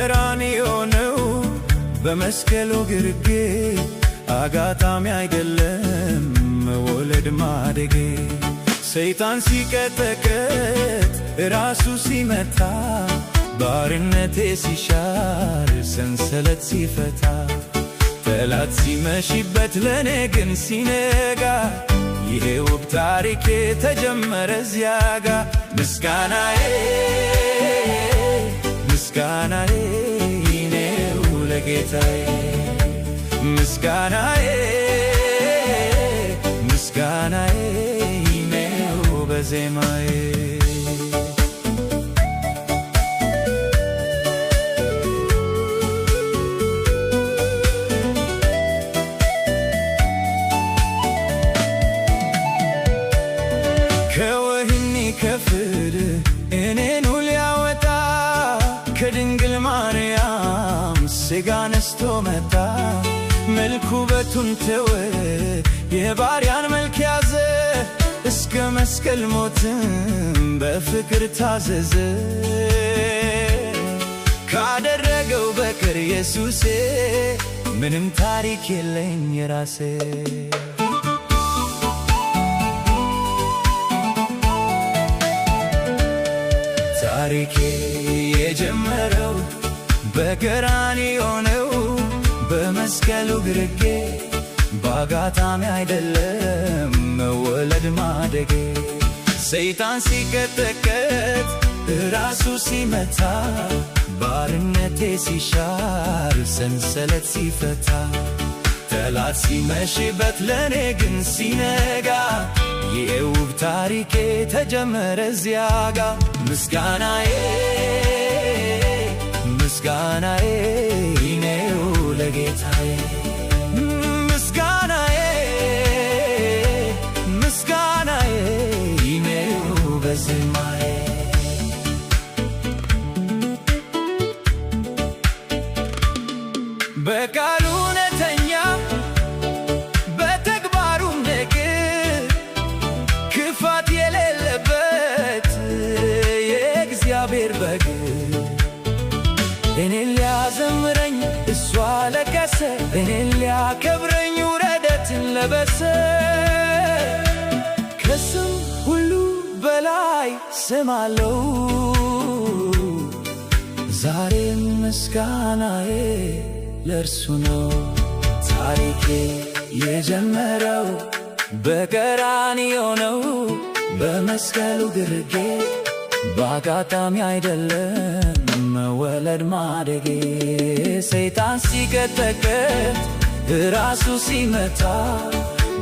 በቀራንዮ ነው በመስቀሉ ግርጌ አጋጣሚ አይደለም መወለድ ማደጌ ሰይጣን ሲቀጠቀጥ ራሱ ሲመታ ባርነቴ ሲሻር ሰንሰለት ሲፈታ ጠላት ሲመሽበት ለኔ ግን ሲነጋ ይሄ ውብ ታሪኬ ተጀመረ እዚያጋ ምስጋናዬ ምስጋናዬ ይኔው ለጌታዬ ምስጋናዬ ምስጋናዬ ይኔው በዜማዬ ከወህኒ ከፍል እኔኑ ሊያወጣ ከድንግል ማርያም ሥጋ ነስቶ መጣ መልኩ ውበቱን ተወ የባሪያን መልክ ያዘ እስከ መስቀል ሞትም በፍቅር ታዘዘ ካደረገው በቀር ኢየሱሴ ምንም ታሪክ የለኝ የራሴ ታሪኬ የጀመረው በቀራንዮ ነው በመስቀሉ ግርጌ በአጋጣሚ አይደለም መወለድ ማደጌ ሰይጣን ሲቀጠቀጥ ራሱ ሲመታ ባርነቴ ሲሻር ሰንሰለት ሲፈታ ጠላት ሲመሽበት ለኔ ግን ሲነጋ የውብ ታሪኬ ተጀመረ እዚያጋ ምስጋናዬ ምስጋናዬ ይኔው ለጌታዬ ምስጋናዬ ምስጋናዬ ይኔው በዜማዬ በቃሉ እውነተኛ በተግባሩም ደግ ክፋት የሌለበት የእግዚአብሔር በግ እኔን ሊያዘምረኝ እሱ አለቀሰ እኔን ሊያከብረኝ ውረደትን ለበሰ ከስም ሁሉ በላይ ስም አለው ዛሬም ምስጋናዬ ለእርሱ ነው ታሪኬ የጀመረው በቀራንዮ ነው በመስቀሉ ግርጌ በአጋጣሚ አይደለም መወለድ ማደጌ ሰይጣን ሲቀጠቀጥ ራሱ ሲመታ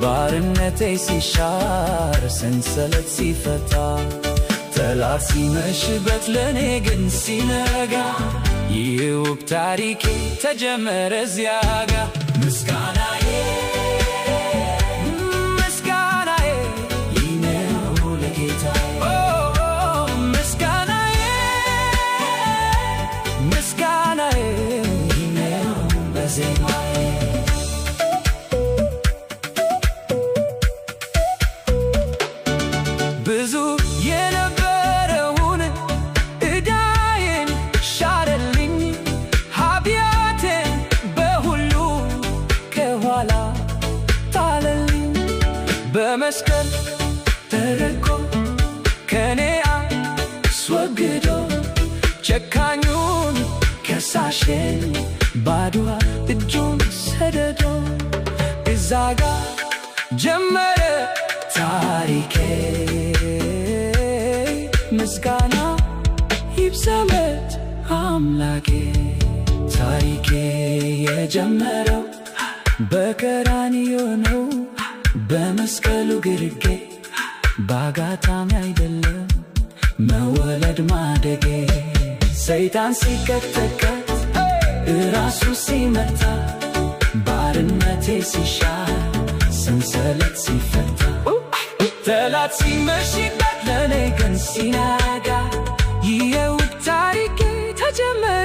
ባርነቴ ሲሻር ሰንሰለት ሲፈታ ጠላት ሲመሽበት ለኔ ግን ሲነጋ ይህ ውብ ታሪኬ ተጀመረ እዚያጋ ምስጋናዬ ምስጋናዬ ይኔው ለጌታዬ ምስጋናዬ ምስጋናዬ ይኔው በዜማዬ ብዙ የነበረውን ዕዳዬን ሻረልኝ ኃጢአቴን በሁሉ ከኋላ ጣለልኝ በመስቀል ተረኮ ከኔ አስወግዶ ጨካኙን ከሳሼን ባዶ እጁን ሰደዶ እዛጋ ጀመረ ታሪኬ ምስጋና ይብዛለት አምላኬ ታሪኬ የጀመረው በቀራንዮ ነው በመስቀሉ ግርጌ በአጋጣሚ አይደለም መወለድ ማደጌ ሰይጣን ሲቀጠቀጥ ራሱ ሲመታ ባርነቴ ሲሻር ሰንሰለት ሲፈታ ጠላት ሲመሽበት ለኔ ግን ሲነጋ ይህ ውብ ታሪኬ ተጀመረ